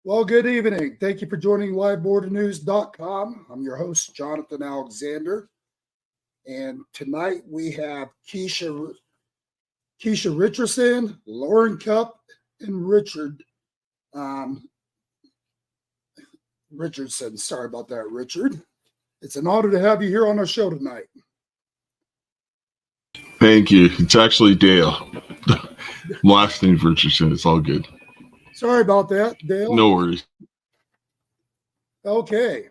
Well, good evening. Thank you for joining livebordernews.com. I'm your host, Johnathon Alexander. And tonight we have Kaysha Richardson, Lauren Cupp, and um, Richardson. Sorry about that, Richard. It's an honor to have you here on our show tonight. Thank you. It's actually Dale. Last name's Richardson. It's all good. Sorry about that, Dale. No worries. Okay.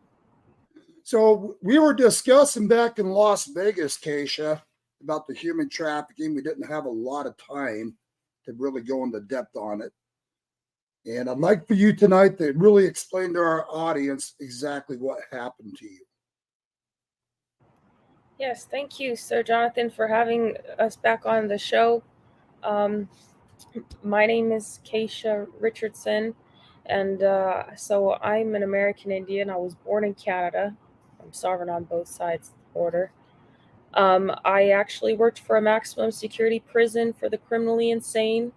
So we were discussing back in Las Vegas, Kaysha, about the human trafficking. We didn't have a lot of time to really go into depth on it. And I'd like for you tonight to really explain to our audience exactly what happened to you. Yes, thank you, Sir Jonathan, for having us back on the show. My name is Kaysha Richardson, and so I'm an American Indian. I was born in Canada. I'm sovereign on both sides of the border. I actually worked for a maximum security prison for the criminally insane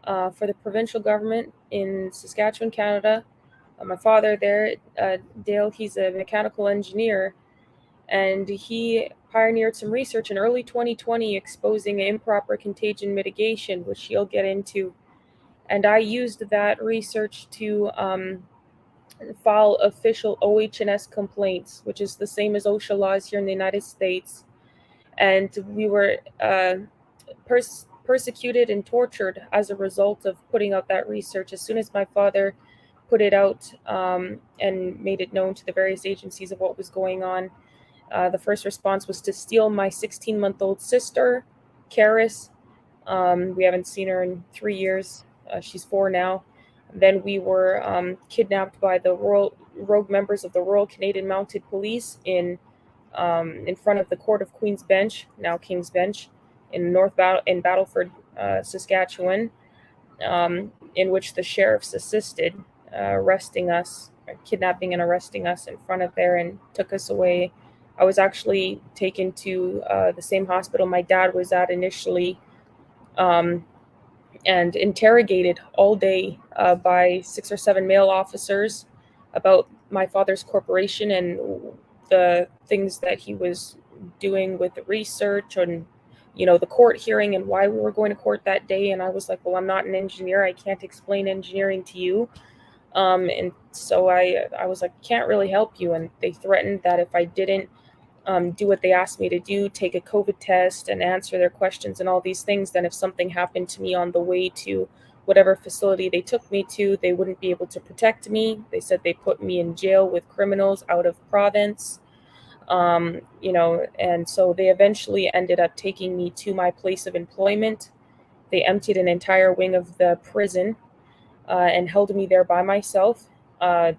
for the provincial government in Saskatchewan, Canada. My father there, Dale, he's a mechanical engineer, and he pioneered some research in early 2020 exposing improper contagion mitigation, which he'll get into. And I used that research to file official OH&S complaints, which is the same as OSHA laws here in the United States. And we were persecuted and tortured as a result of putting out that research. As soon as my father put it out and made it known to the various agencies of what was going on, the first response was to steal my 16-month-old sister, Karis. We haven't seen her in 3 years. She's 4 now. Then we were kidnapped by the rogue members of the Royal Canadian Mounted Police in front of the Court of Queen's Bench, now King's Bench, in Battleford, Saskatchewan, in which the sheriffs assisted arresting us, kidnapping and arresting us in front of there, and took us away. I was actually taken to the same hospital my dad was at initially, and interrogated all day by 6 or 7 male officers about my father's corporation and the things that he was doing with the research and, the court hearing and why we were going to court that day. And I was like, well, I'm not an engineer. I can't explain engineering to you. And so I was like, can't really help you. And they threatened that if I didn't do what they asked me to do, take a COVID test and answer their questions and all these things, then if something happened to me on the way to whatever facility they took me to, they wouldn't be able to protect me. They said they put me in jail with criminals out of province, and so they eventually ended up taking me to my place of employment. They emptied an entire wing of the prison and held me there by myself.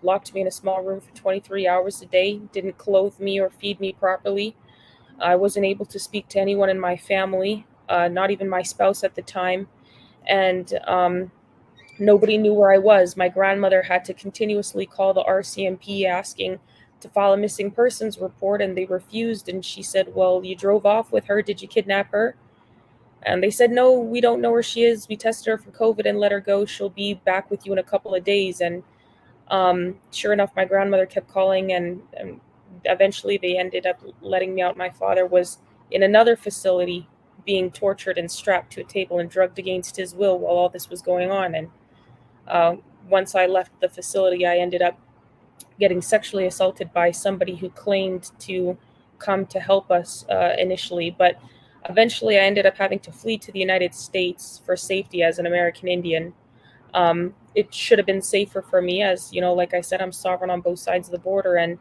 Locked me in a small room for 23 hours a day, didn't clothe me or feed me properly. I wasn't able to speak to anyone in my family, not even my spouse at the time. And nobody knew where I was. My grandmother had to continuously call the RCMP asking to file a missing persons report, and they refused. And she said, well, you drove off with her. Did you kidnap her? And they said, no, we don't know where she is. We tested her for COVID and let her go. She'll be back with you in a couple of days. And sure enough, my grandmother kept calling, and eventually they ended up letting me out. My father was in another facility being tortured and strapped to a table and drugged against his will while all this was going on. And once I left the facility, I ended up getting sexually assaulted by somebody who claimed to come to help us initially. But eventually I ended up having to flee to the United States for safety as an American Indian. It should have been safer for me, as like I said, I'm sovereign on both sides of the border. And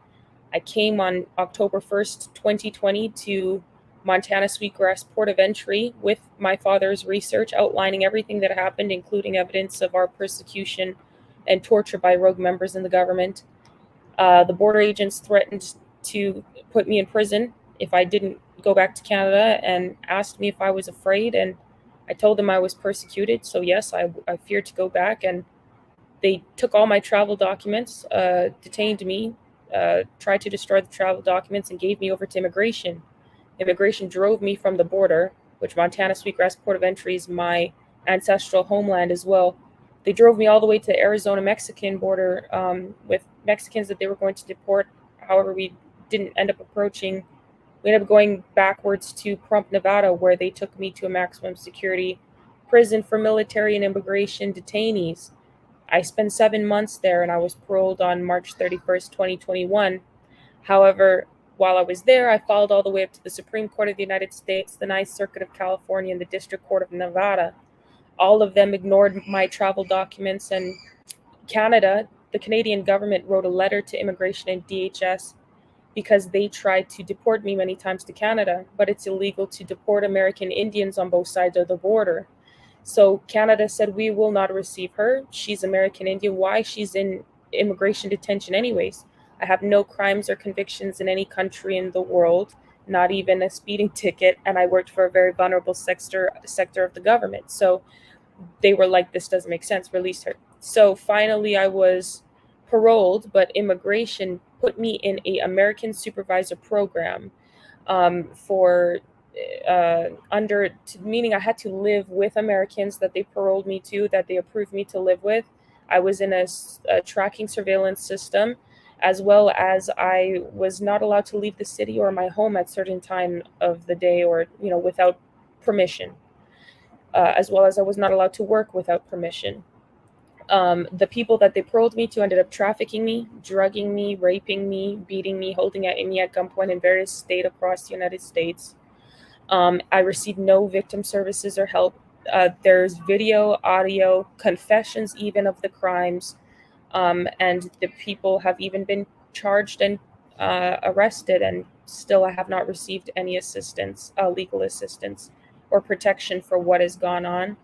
I came on October 1st, 2020 to Montana Sweetgrass Port of Entry with my father's research outlining everything that happened, including evidence of our persecution and torture by rogue members in the government. The border agents threatened to put me in prison if I didn't go back to Canada, and asked me if I was afraid. And I told them I was persecuted. So yes, I feared to go back. And they took all my travel documents, detained me, tried to destroy the travel documents, and gave me over to immigration. Immigration drove me from the border, which Montana Sweetgrass Port of Entry is my ancestral homeland as well, They drove me all the way to the Arizona-Mexican border with Mexicans that they were going to deport. However, we didn't end up approaching. We ended up going backwards to Crump, Nevada, where they took me to a maximum security prison for military and immigration detainees. I spent 7 months there, and I was paroled on March 31st, 2021. However, while I was there, I followed all the way up to the Supreme Court of the United States, the Ninth Circuit of California, and the District Court of Nevada. All of them ignored my travel documents, and Canada, the Canadian government, wrote a letter to immigration and DHS because they tried to deport me many times to Canada, but it's illegal to deport American Indians on both sides of the border. So Canada said, we will not receive her. She's American Indian. Why? She's in immigration detention anyways. I have no crimes or convictions in any country in the world, not even a speeding ticket, and I worked for a very vulnerable sector of the government. So they were like, this doesn't make sense, release her. So finally I was paroled, but immigration put me in a American supervisor program for meaning I had to live with Americans that they paroled me to, that they approved me to live with. I was in a tracking surveillance system, as well as I was not allowed to leave the city or my home at certain time of the day, or without permission. As well as I was not allowed to work without permission. The people that they paroled me to ended up trafficking me, drugging me, raping me, beating me, holding me at gunpoint in various states across the United States. I received no victim services or help. There's video, audio, confessions even of the crimes, and the people have even been charged and arrested, and still I have not received any assistance, legal assistance, or protection for what has gone on.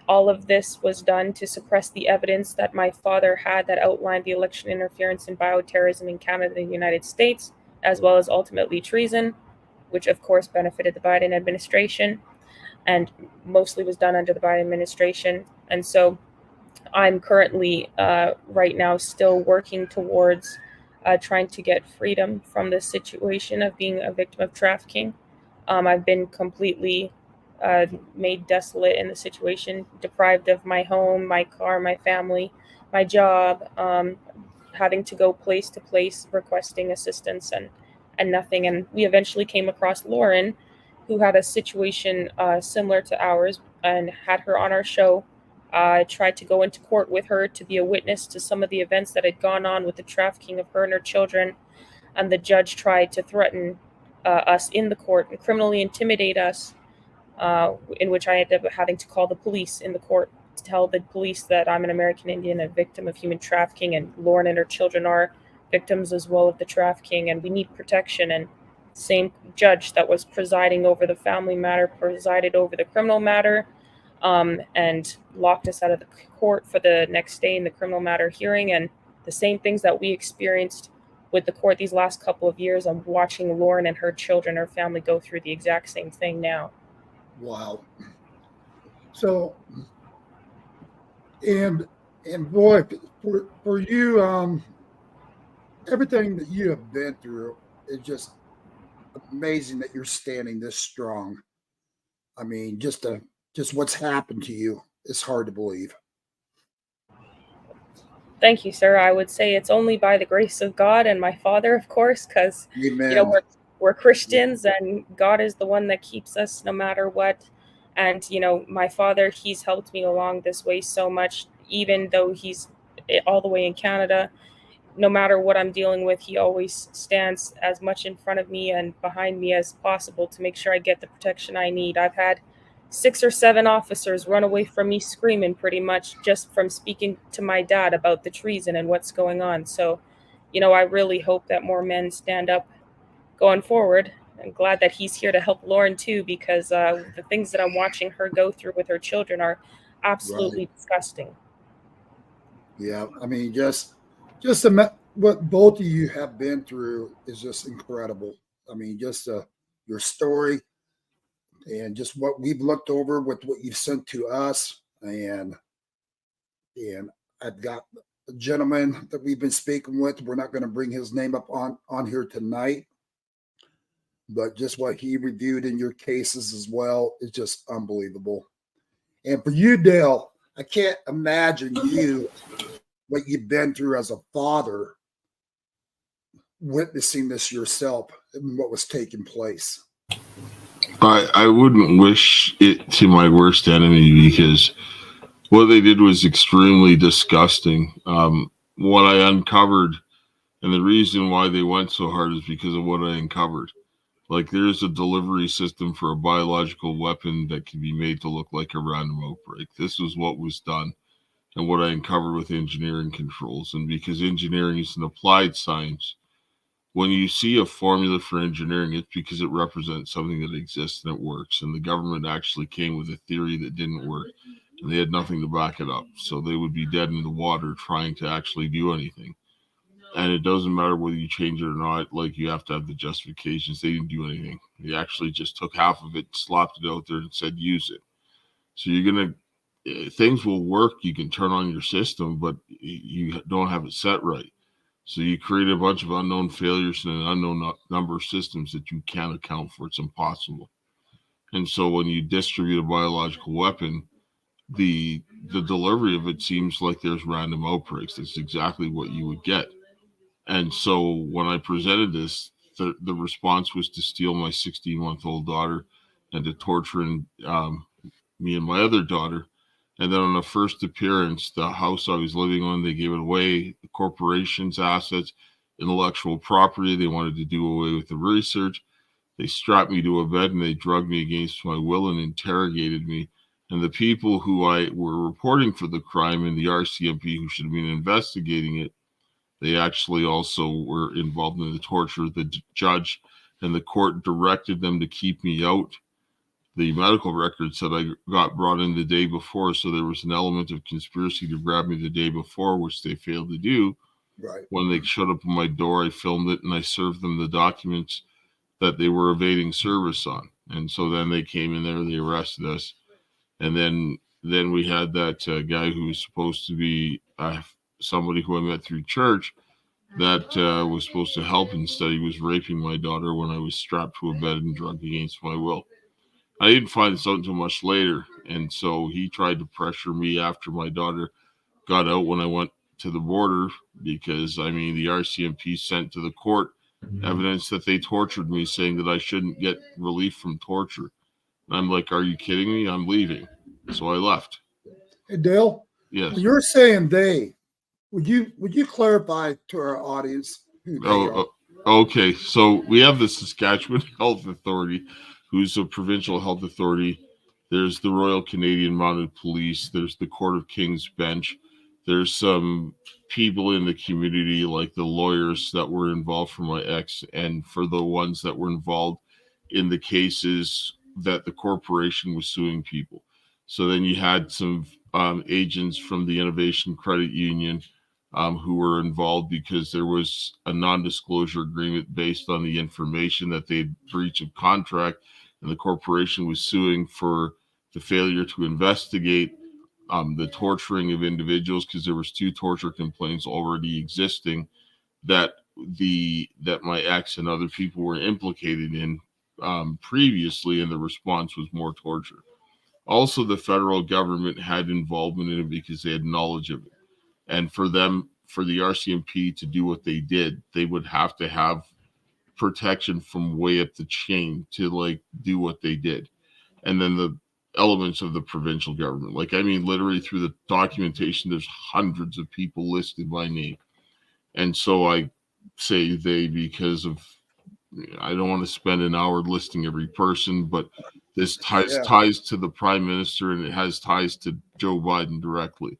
All of this was done to suppress the evidence that my father had that outlined the election interference and bioterrorism in Canada and the United States, as well as ultimately treason, which of course benefited the Biden administration and mostly was done under the Biden administration. And so I'm currently right now still working towards trying to get freedom from this situation of being a victim of trafficking. I've been completely made desolate in the situation, deprived of my home, my car, my family, my job, having to go place to place requesting assistance and nothing. And we eventually came across Lauren, who had a situation similar to ours, and had her on our show. I tried to go into court with her to be a witness to some of the events that had gone on with the trafficking of her and her children. And the judge tried to threaten us in the court and criminally intimidate us, in which I ended up having to call the police in the court to tell the police that I'm an American Indian, a victim of human trafficking, and Lauren and her children are victims as well of the trafficking, and we need protection. And same judge that was presiding over the family matter presided over the criminal matter, and locked us out of the court for the next day in the criminal matter hearing. And the same things that we experienced with the court these last couple of years, I'm watching Lauren and her children, her family, go through the exact same thing now. Wow. So, and boy, for you, everything that you have been through is just amazing that you're standing this strong. I mean, just what's happened to you is hard to believe. Thank you, sir. I would say it's only by the grace of God and my father, of course, because we're Christians, and God is the one that keeps us no matter what. And my father, he's helped me along this way so much, even though he's all the way in Canada. No matter what I'm dealing with, he always stands as much in front of me and behind me as possible to make sure I get the protection I need. I've had 6 or 7 officers run away from me screaming, pretty much just from speaking to my dad about the treason and what's going on. So, I really hope that more men stand up going forward. I'm glad that he's here to help Lauren too, because the things that I'm watching her go through with her children are absolutely disgusting. Yeah, I mean, just what both of you have been through is just incredible. I mean, just your story and just what we've looked over with what you've sent to us, and I've got a gentleman that we've been speaking with. We're not going to bring his name up on here tonight, but just what he reviewed in your cases as well is just unbelievable. And for you, Dale, I can't imagine what you've been through as a father, witnessing this yourself and what was taking place. I wouldn't wish it to my worst enemy, because what they did was extremely disgusting. What I uncovered, and the reason why they went so hard, is because of what I uncovered. Like, there's a delivery system for a biological weapon that can be made to look like a random outbreak. This was what was done and what I uncovered with engineering controls. And because engineering is an applied science, when you see a formula for engineering, it's because it represents something that exists and it works. And the government actually came with a theory that didn't work, and they had nothing to back it up. So they would be dead in the water trying to actually do anything. And it doesn't matter whether you change it or not. Like, you have to have the justifications. They didn't do anything. They actually just took half of it, slapped it out there, and said, use it. So you're going to, things will work. You can turn on your system, but you don't have it set right. So you create a bunch of unknown failures and an unknown number of systems that you can't account for. It's impossible. And so when you distribute a biological weapon, the delivery of it seems like there's random outbreaks. That's exactly what you would get. And so when I presented this, the response was to steal my 16-month-old daughter and to torture me and my other daughter. And then on the first appearance, the house I was living on, they gave it away, the corporation's assets, intellectual property. They wanted to do away with the research. They strapped me to a bed and they drugged me against my will and interrogated me. And the people who I were reporting for the crime and the RCMP who should have been investigating it, they actually also were involved in the torture. The judge and the court directed them to keep me out. The medical record said I got brought in the day before, so there was an element of conspiracy to grab me the day before, which they failed to do. Right. When they showed up on my door, I filmed it and I served them the documents that they were evading service on. And so then they came in there, they arrested us. And then we had that guy who was supposed to be somebody who I met through church that was supposed to help. Instead, he was raping my daughter when I was strapped to a bed and drugged against my will. I didn't find this out until much later, and so he tried to pressure me after my daughter got out when I went to the border, because, I mean, the RCMP sent to the court evidence that they tortured me, saying that I shouldn't get relief from torture. And I'm like, are you kidding me? I'm leaving. So I left. Hey, Dale, Yes. when you're saying they, would you clarify to our audience who they are? Okay. So we have the Saskatchewan Health Authority, who's a provincial health authority. There's the Royal Canadian Mounted Police. There's the Court of King's Bench. There's some people in the community, like the lawyers that were involved for my ex, and for the ones that were involved in the cases that the corporation was suing people. So then you had some agents from the Innovation Credit Union who were involved because there was a non-disclosure agreement based on the information that they'd breach of contract, and the corporation was suing for the failure to investigate the torturing of individuals, because there was 2 torture complaints already existing that my ex and other people were implicated in previously, and the response was more torture. Also, the federal government had involvement in it because they had knowledge of it. And for the RCMP to do what they did, they would have to have protection from way up the chain to do what they did. And then the elements of the provincial government, literally through the documentation, there's hundreds of people listed by name. And so I say they because I don't want to spend an hour listing every person, but this ties to the prime minister, and it has ties to Joe Biden directly.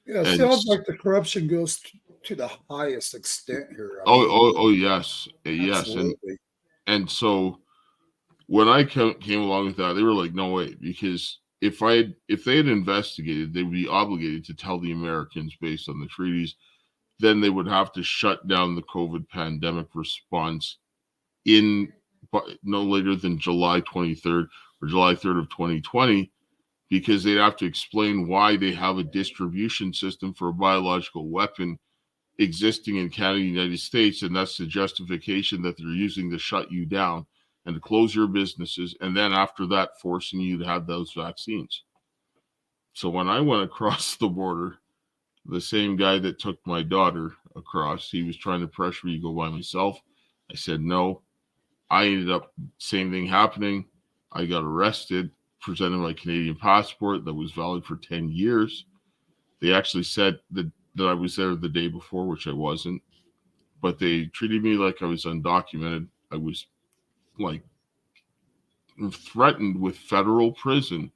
Yeah, it sounds like the corruption goes to the highest extent here. Yes. Absolutely. And so when I came along with that, they were like, no way, because if they had investigated, they would be obligated to tell the Americans based on the treaties. Then they would have to shut down the COVID pandemic response in no later than July 23rd or July 3rd of 2020, because they'd have to explain why they have a distribution system for a biological weapon existing in Canada and the United States, and that's the justification that they're using to shut you down and to close your businesses, and then after that, forcing you to have those vaccines. So when I went across the border, the same guy that took my daughter across, he was trying to pressure me to go by myself. I said no. I ended up, same thing happening. I got arrested, presented my Canadian passport that was valid for 10 years. They actually said that I was there the day before, which I wasn't. But they treated me like I was undocumented. I was like threatened with federal prison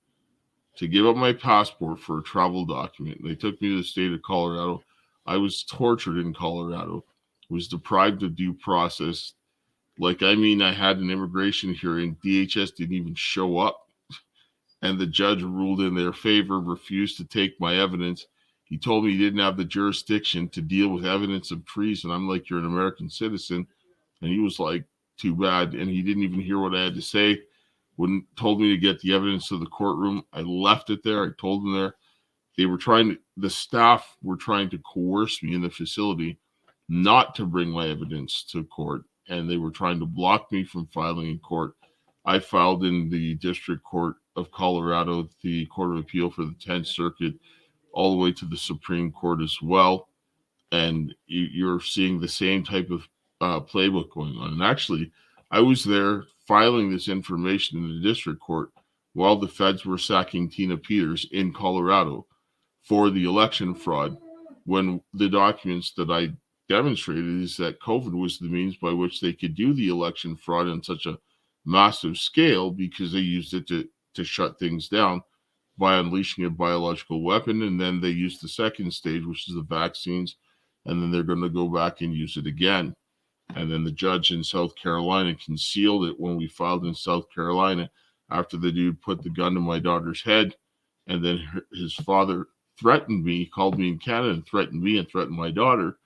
to give up my passport for a travel document. They took me to the state of Colorado. I was tortured in Colorado, was deprived of due process. I had an immigration hearing. DHS didn't even show up. And the judge ruled in their favor, refused to take my evidence. He told me he didn't have the jurisdiction to deal with evidence of treason. I'm like, you're an American citizen. And he was like, too bad. And he didn't even hear what I had to say. Told me to get the evidence to the courtroom. I left it there. I told them there. The staff were trying to coerce me in the facility not to bring my evidence to court. And they were trying to block me from filing in court. I filed in the District Court of Colorado, the Court of Appeal for the 10th Circuit, all the way to the Supreme Court as well. And you're seeing the same type of playbook going on. And actually, I was there filing this information in the district court while the feds were sacking Tina Peters in Colorado for the election fraud, when the documents that I demonstrated is that COVID was the means by which they could do the election fraud on such a massive scale, because they used it to shut things down by unleashing a biological weapon. And then they used the second stage, which is the vaccines, and then they're going to go back and use it again. And then the judge in South Carolina concealed it when we filed in South Carolina, after the dude put the gun to my daughter's head. And then his father threatened me, called me in Canada and threatened me and threatened my daughter.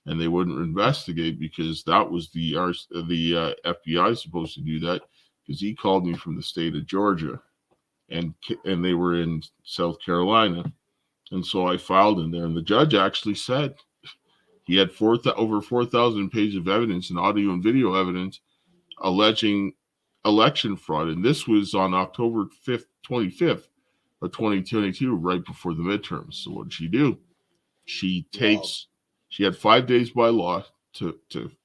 And they wouldn't investigate, because that was the FBI supposed to do that, because he called me from the state of Georgia, and they were in South Carolina. And so I filed in there, and the judge actually said he had over 4,000 pages of evidence and audio and video evidence alleging election fraud. And this was on October 25th of 2022, right before the midterms. So what did she do? She had 5 days by law to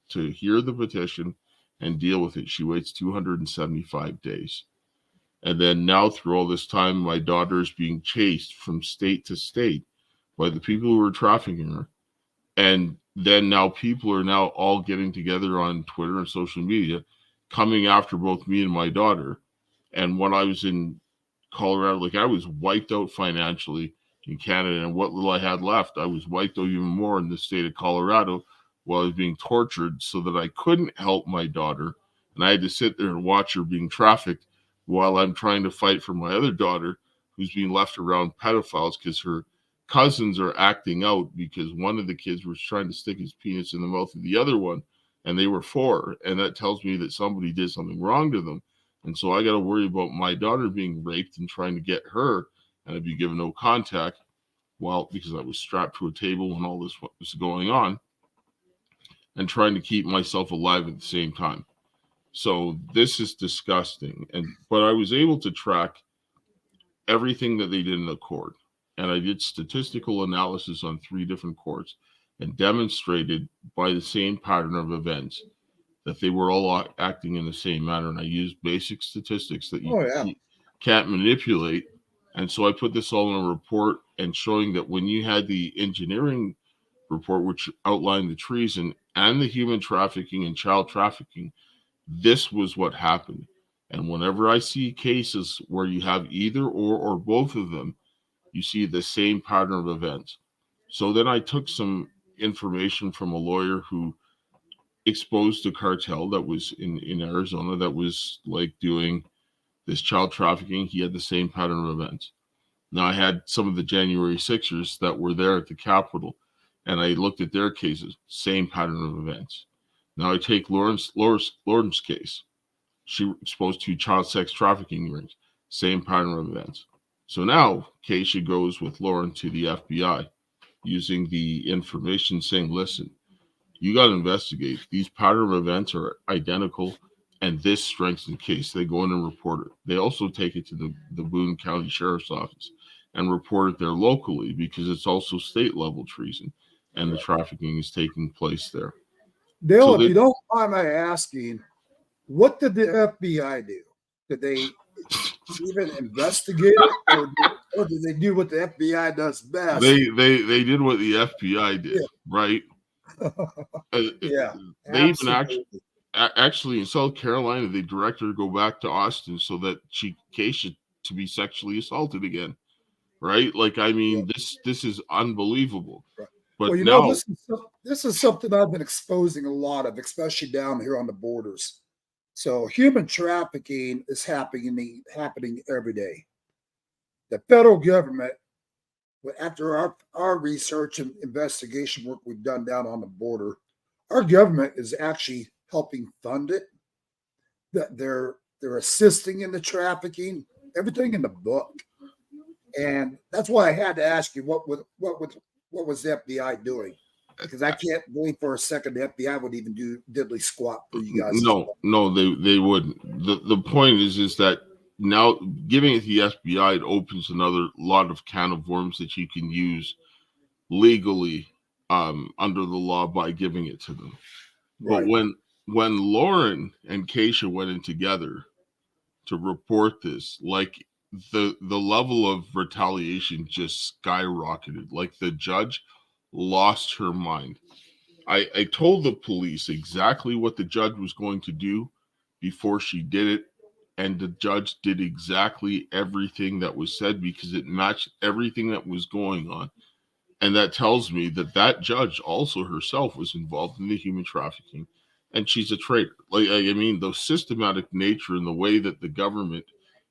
hear the petition and deal with it. She waits 275 days. And then now, through all this time, my daughter is being chased from state to state by the people who are trafficking her. And then now people are now all getting together on Twitter and social media, coming after both me and my daughter. And when I was in Colorado, I was wiped out financially in Canada, and what little I had left, I was wiped out even more in the state of Colorado while I was being tortured, so that I couldn't help my daughter. And I had to sit there and watch her being trafficked while I'm trying to fight for my other daughter, who's being left around pedophiles, because her cousins are acting out, because one of the kids was trying to stick his penis in the mouth of the other one, and they were 4. And that tells me that somebody did something wrong to them. And so I got to worry about my daughter being raped and trying to get her, and I'd be given no contact, because I was strapped to a table when all this was going on, and trying to keep myself alive at the same time. So this is disgusting. But I was able to track everything that they did in the court. And I did statistical analysis on 3 different courts, and demonstrated by the same pattern of events that they were all acting in the same manner. And I used basic statistics that you can't manipulate. And so I put this all in a report, and showing that when you had the engineering report, which outlined the treason and the human trafficking and child trafficking, this was what happened. And whenever I see cases where you have either or both of them, you see the same pattern of events. So then I took some information from a lawyer who exposed a cartel that was in Arizona that was doing this child trafficking. He had the same pattern of events. Now, I had some of the January 6ers that were there at the Capitol, and I looked at their cases, same pattern of events. Now I take Lauren's case. She exposed 2 child sex trafficking rings, same pattern of events. So now Kaysha goes with Lauren to the FBI, using the information, saying, listen, you got to investigate. These pattern of events are identical, and this strengthens the case. They go in and report it. They also take it to the Boone County Sheriff's Office. and report it there locally, because it's also state level treason, and the trafficking is taking place there. Dale, So if you don't mind my asking, what did the FBI do? Did they even investigate it, or did they do what the FBI does best? They did what the FBI did, right? Yeah, They even actually in South Carolina, they directed her to go back to Austin so that Kaysha to be sexually assaulted again, right? Like, I mean, this is unbelievable. Right. But well, you now, know, this is something I've been exposing a lot of, especially down here on the borders. So human trafficking is happening every day. The federal government, after our research and investigation work we've done down on the border, our government is actually helping fund it. That they're assisting in the trafficking, everything in the book. And that's why I had to ask you what was the FBI doing? Because I can't believe for a second the FBI would even do diddly squat for you guys. No, they wouldn't. The point is that now giving it to the FBI, it opens another lot of can of worms that you can use legally under the law by giving it to them. Right. But when Lauren and Kaysha went in together to report this, like the level of retaliation just skyrocketed. Like the judge lost her mind. I told the police exactly what the judge was going to do before she did it, and the judge did exactly everything that was said because it matched everything that was going on. And that tells me that judge also herself was involved in the human trafficking, and she's a traitor. Like, I mean, the systematic nature and the way that the government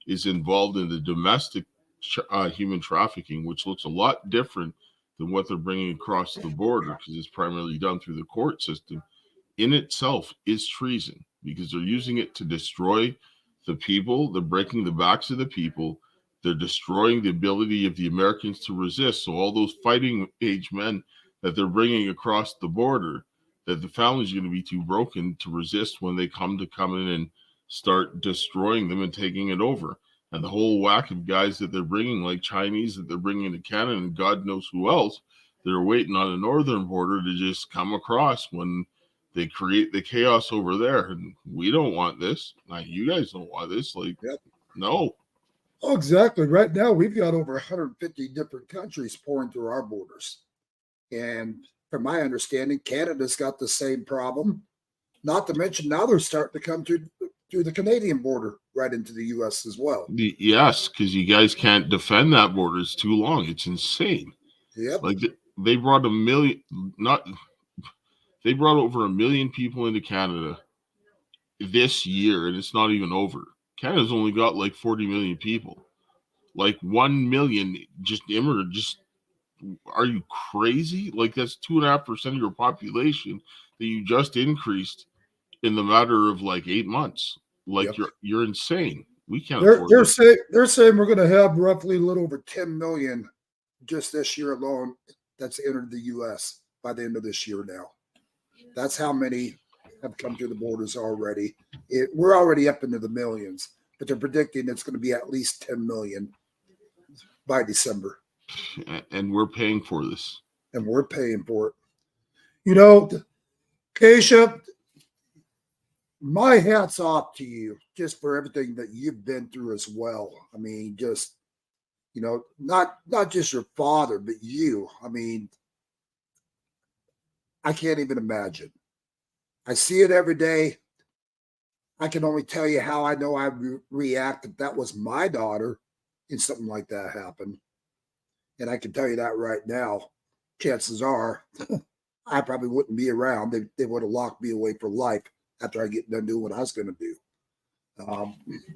is involved in the domestic human trafficking, which looks a lot different than what they're bringing across the border, because it's primarily done through the court system, in itself is treason, because they're using it to destroy the people. They're breaking the backs of the people. They're destroying the ability of the Americans to resist. So all those fighting age men that they're bringing across the border, that the family's going to be too broken to resist when they come in and start destroying them and taking it over. And the whole whack of guys that they're bringing, like Chinese that they're bringing to Canada and God knows who else, they're waiting on the northern border to just come across when they create the chaos over there. And we don't want this. Like, you guys don't want this. Like, no. Oh, exactly. Right now, we've got over 150 different countries pouring through our borders. And from my understanding, Canada's got the same problem. Not to mention now they're starting to come through the Canadian border right into the U.S. as well. Yes, because you guys can't defend that border. It's too long. It's insane. Yep. Like they brought they brought over 1 million people into Canada this year, and it's not even over. Canada's only got like 40 million people. Like 1 million just immigrant. Just, are you crazy? Like, that's 2.5% of your population that you just increased in the matter of like 8 months. Like, you're insane. We can't afford it. They're saying we're going to have roughly a little over 10 million just this year alone that's entered the U.S. by the end of this year now. That's how many have come through the borders already. We're already up into the millions, but they're predicting it's going to be at least 10 million by December. And we're paying for this. And we're paying for it. You know, Kaysha, my hat's off to you just for everything that you've been through as well. I mean, just, you know, not just your father, but you. I mean, I can't even imagine. I see it every day. I can only tell you how I know I react if that was my daughter and something like that happened. And I can tell you that right now, chances are I probably wouldn't be around. They would have locked me away for life after I get done doing what I was going to do.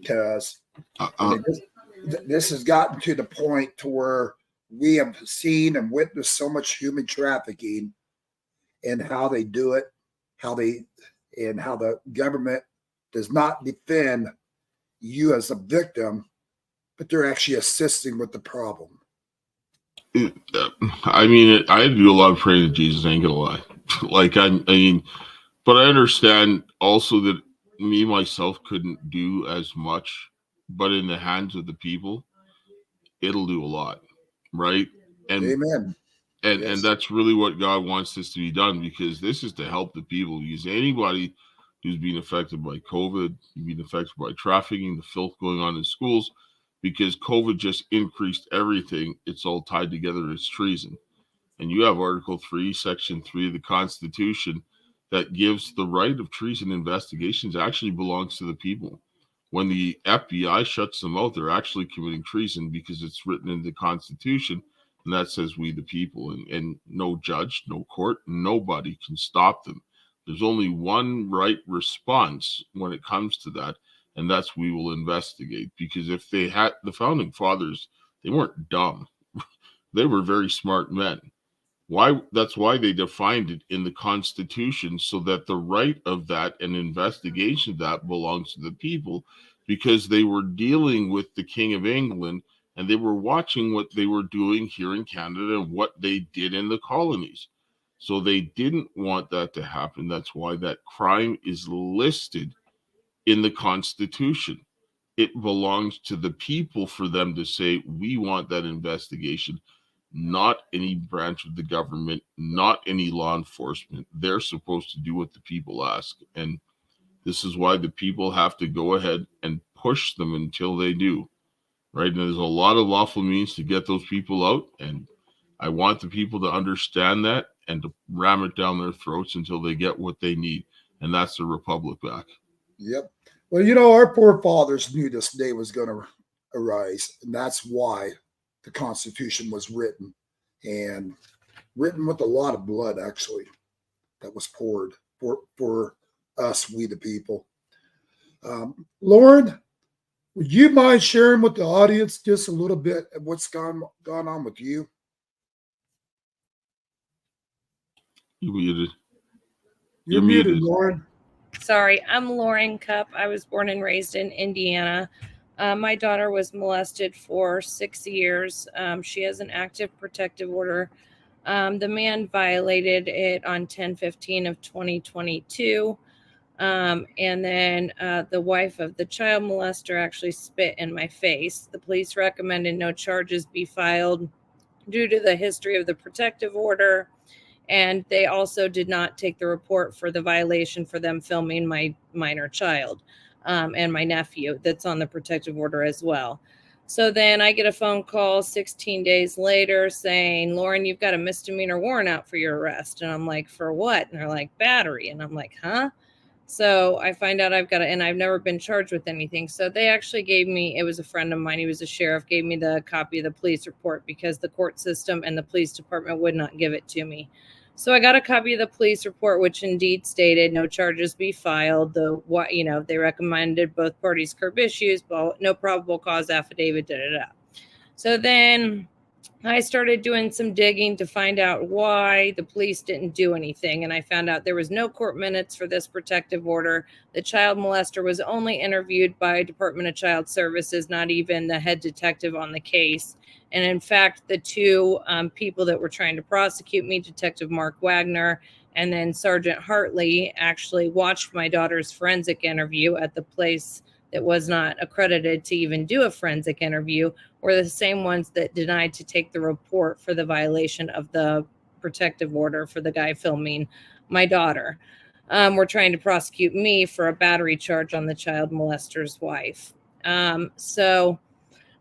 Because this has gotten to the point to where we have seen and witnessed so much human trafficking and how they do it, how the government does not defend you as a victim, but they're actually assisting with the problem. I mean, I do a lot of praying to Jesus, I ain't gonna lie. Like, I mean, but I understand also that me, myself, couldn't do as much, but in the hands of the people, it'll do a lot. right? And Amen. and Yes. that's really what God wants this to be done, because this is to help the people. Because anybody who's being affected by COVID, being affected by trafficking, the filth going on in schools, because COVID just increased everything. It's all tied together as treason. And you have Article 3, Section 3 of the Constitution that gives the right of treason investigations actually belongs to the people. When the FBI shuts them out, they're actually committing treason because it's written in the Constitution, and that says we the people. And no judge, no court, nobody can stop them. There's only one right response when it comes to that, and that's we will investigate. Because if they had, the founding fathers, they weren't dumb. They were very smart men. Why? That's why they defined it in the Constitution, so that the right of that and investigation of that belongs to the people, because they were dealing with the King of England, and they were watching what they were doing here in Canada and what they did in the colonies. So they didn't want that to happen. That's why that crime is listed in the Constitution. It belongs to the people for them to say, we want that investigation, not any branch of the government, not any law enforcement. They're supposed to do what the people ask. And this is why the people have to go ahead and push them until they do. Right? And there's a lot of lawful means to get those people out. And I want the people to understand that and to ram it down their throats until they get what they need. And that's the republic back. Yep. Well, our forefathers knew this day was going to arise, and that's why the Constitution was written, and written with a lot of blood, actually, that was poured for us, we the people. Lauren, would you mind sharing with the audience just a little bit of what's gone on with you? You muted. You're muted, Lauren. Sorry, I'm Lauren Cupp. I was born and raised in Indiana. My daughter was molested for 6 years. She has an active protective order. The man violated it on 10/15 of 2022. And then the wife of the child molester actually spit in my face. The police recommended no charges be filed due to the history of the protective order. And they also did not take the report for the violation for them filming my minor child and my nephew that's on the protective order as well. So then I get a phone call 16 days later saying, Lauren, you've got a misdemeanor warrant out for your arrest. And I'm like, for what? And they're like, battery. And I'm like, huh? So I find out and I've never been charged with anything. So they actually gave me, it was a friend of mine, he was a sheriff, gave me the copy of the police report because the court system and the police department would not give it to me. So I got a copy of the police report, which indeed stated no charges be filed. They recommended both parties curb issues, but no probable cause affidavit, So then I started doing some digging to find out why the police didn't do anything. And I found out there was no court minutes for this protective order. The child molester was only interviewed by Department of Child Services, not even the head detective on the case. And in fact, the two people that were trying to prosecute me, Detective Mark Wagner and then Sergeant Hartley, actually watched my daughter's forensic interview at the place that was not accredited to even do a forensic interview, were the same ones that denied to take the report for the violation of the protective order for the guy filming my daughter. Were trying to prosecute me for a battery charge on the child molester's wife. So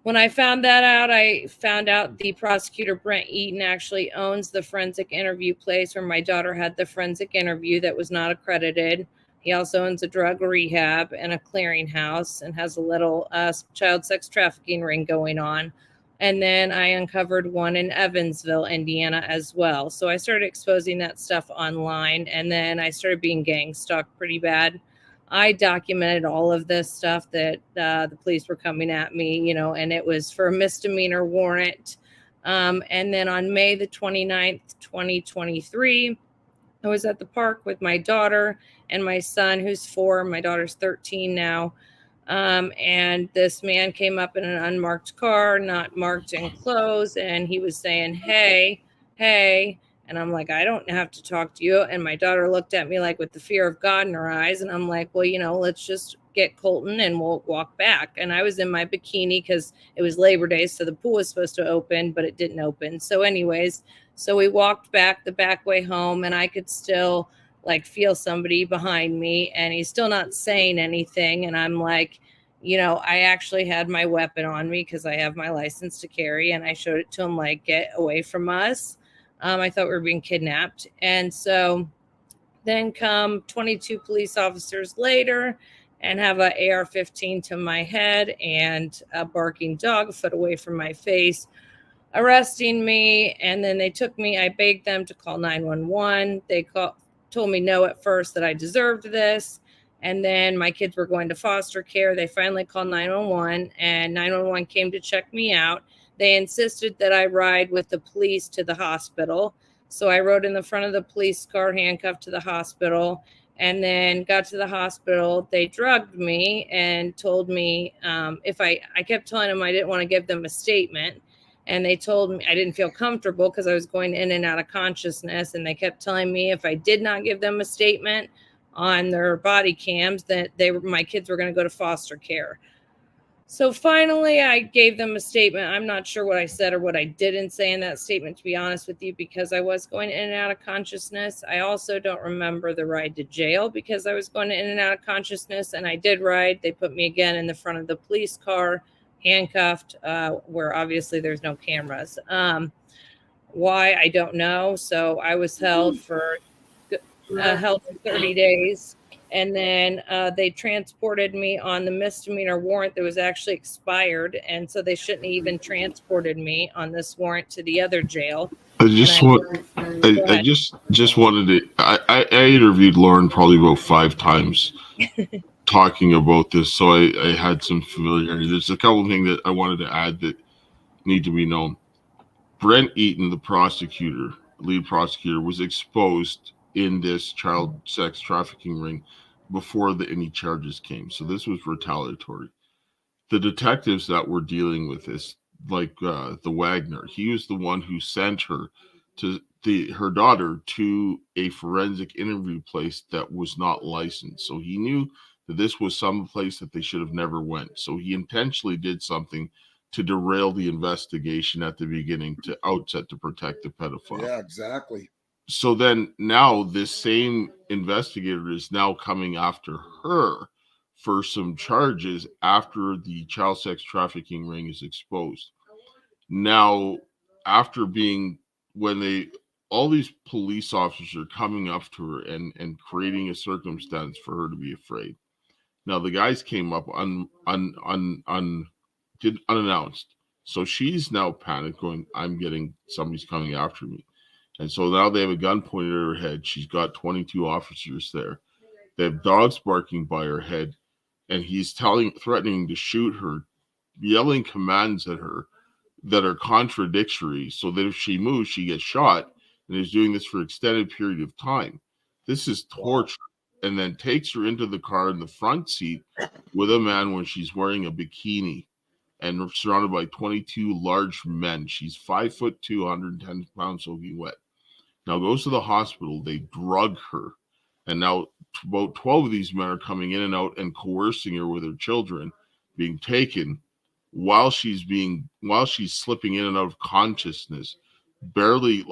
when I found that out, I found out the prosecutor, Brent Eaton, actually owns the forensic interview place where my daughter had the forensic interview that was not accredited. He also owns a drug rehab and a clearinghouse and has a little child sex trafficking ring going on. And then I uncovered one in Evansville, Indiana as well. So I started exposing that stuff online, and then I started being gang stalked pretty bad. I documented all of this stuff that the police were coming at me, and it was for a misdemeanor warrant. And then on May the 29th, 2023, I was at the park with my daughter and my son, who's 4. My daughter's 13 now. And this man came up in an unmarked car, not marked in clothes. And he was saying, hey. And I'm like, I don't have to talk to you. And my daughter looked at me like with the fear of God in her eyes. And I'm like, well, let's just get Colton and we'll walk back. And I was in my bikini because it was Labor Day, so the pool was supposed to open, but it didn't open. So anyways, so we walked back the back way home, and I could still like feel somebody behind me, and he's still not saying anything. And I'm like, you know, I actually had my weapon on me because I have my license to carry, and I showed it to him like, get away from us. I thought we were being kidnapped. And so then come 22 police officers later and have an AR-15 to my head and a barking dog a foot away from my face, arresting me. And then they took me. I begged them to call 911. They told me no at first, that I deserved this. And then my kids were going to foster care. They finally called 911, and 911 came to check me out. They insisted that I ride with the police to the hospital. So I rode in the front of the police car, handcuffed to the hospital, and then got to the hospital. They drugged me and told me if I kept telling them I didn't want to give them a statement. And they told me I didn't feel comfortable because I was going in and out of consciousness. And they kept telling me if I did not give them a statement on their body cams, that my kids were going to go to foster care. So finally, I gave them a statement. I'm not sure what I said or what I didn't say in that statement, to be honest with you, because I was going in and out of consciousness. I also don't remember the ride to jail because I was going in and out of consciousness, and I did ride. They put me again in the front of the police car, handcuffed, where obviously there's no cameras. Why, I don't know. So I was held for 30 days. And then they transported me on the misdemeanor warrant that was actually expired. And so they shouldn't have even transported me on this warrant to the other jail. I just wanted to, I interviewed Lauren probably about 5 times talking about this. So I had some familiarity. There's a couple of things that I wanted to add that need to be known. Brent Eaton, the lead prosecutor, was exposed in this child sex trafficking ring before any charges came. So this was retaliatory. The detectives that were dealing with this, like the Wagner, he was the one who sent her to her daughter to a forensic interview place that was not licensed. So he knew that this was some place that they should have never went. So he intentionally did something to derail the investigation at the beginning to protect the pedophile. Yeah, exactly. So then now this same investigator is now coming after her for some charges after the child sex trafficking ring is exposed. Now, after all these police officers are coming up to her and creating a circumstance for her to be afraid. Now the guys came up unannounced. So she's now panicked, going, somebody's coming after me. And so now they have a gun pointed at her head. She's got 22 officers there. They have dogs barking by her head. And he's threatening to shoot her, yelling commands at her that are contradictory, so that if she moves, she gets shot. And is doing this for an extended period of time. This is torture. And then takes her into the car in the front seat with a man when she's wearing a bikini and surrounded by 22 large men. She's 5'2", 110 pounds soaking wet. Now goes to the hospital. They drug her. And now about 12 of these men are coming in and out and coercing her with her children being taken while she's slipping in and out of consciousness, barely, in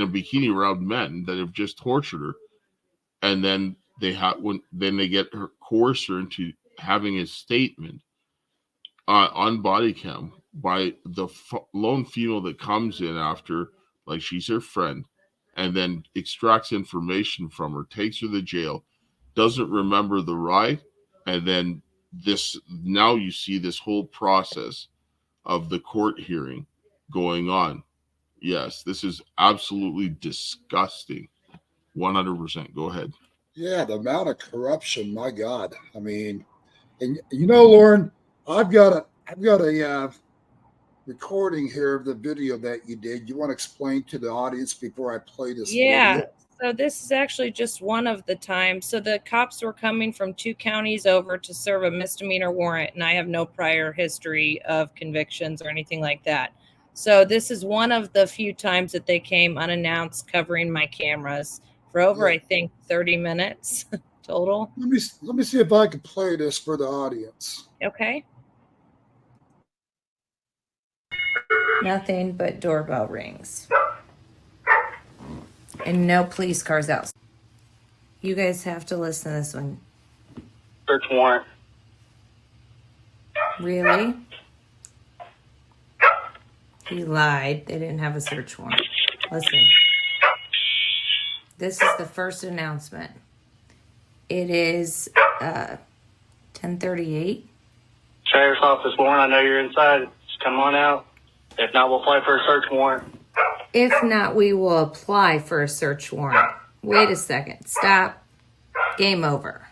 a bikini around men that have just tortured her. And then they get her, coerce her into having a statement on body cam by the lone female that comes in after, like she's her friend, and then extracts information from her, takes her to jail, doesn't remember the ride, and then now you see this whole process of the court hearing going on. Yes, this is absolutely disgusting. 100%. Go ahead. Yeah, the amount of corruption, my God. I mean, and Lauren, I've got a recording here of the video that you did. You want to explain to the audience before I play this video? So this is actually just one of the times. So the cops were coming from 2 counties over to serve a misdemeanor warrant, and I have no prior history of convictions or anything like that. So this is one of the few times that they came unannounced, covering my cameras for over, I think, 30 minutes. total. Let me see if I can play this for the audience. Okay. Nothing but doorbell rings. And no police cars out. You guys have to listen to this one. Search warrant. Really? He lied. They didn't have a search warrant. Listen. This is the first announcement. It is 10:38. Sheriff's Office warrant. I know you're inside. Just come on out. If not, we'll apply for a search warrant. If not, we will apply for a search warrant. Wait a second. Stop. Game over.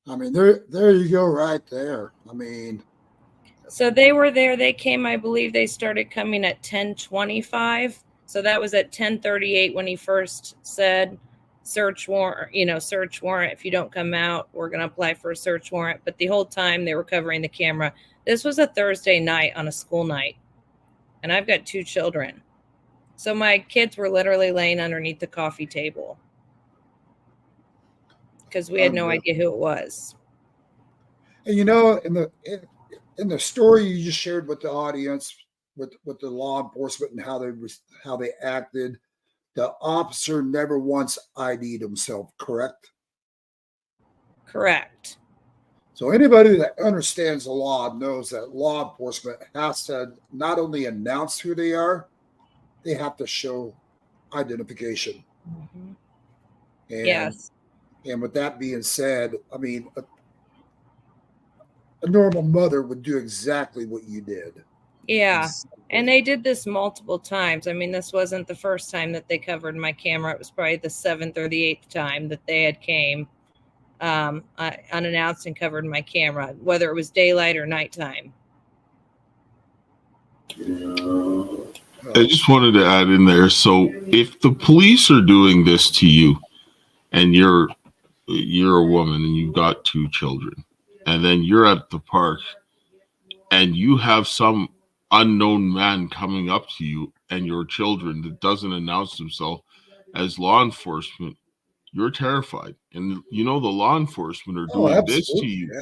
I mean, there you go right there. I mean, So they were there. They came, I believe they started coming at 10:25. So that was at 10:38 when he first said search warrant, search warrant. If you don't come out, we're going to apply for a search warrant. But the whole time they were covering the camera. This was a Thursday night on a school night. And I've got 2 children. So my kids were literally laying underneath the coffee table because we had no idea who it was. and in the story you just shared with the audience, with the law enforcement and how they acted, the officer never once ID'd himself, correct? Correct. So anybody that understands the law knows that law enforcement has to not only announce who they are, they have to show identification. Mm-hmm. And, Yes. And with that being said, I mean, a normal mother would do exactly what you did. Yeah. Exactly. And they did this multiple times. I mean, this wasn't the first time that they covered my camera. It was probably the 7th or the 8th time that they had came unannounced and covered my camera, whether it was daylight or nighttime. I just wanted to add in there. So if the police are doing this to you and you're a woman and you've got 2 children and then you're at the park and you have some unknown man coming up to you and your children that doesn't announce himself as law enforcement, you're terrified. And the law enforcement are doing this to you. Yeah.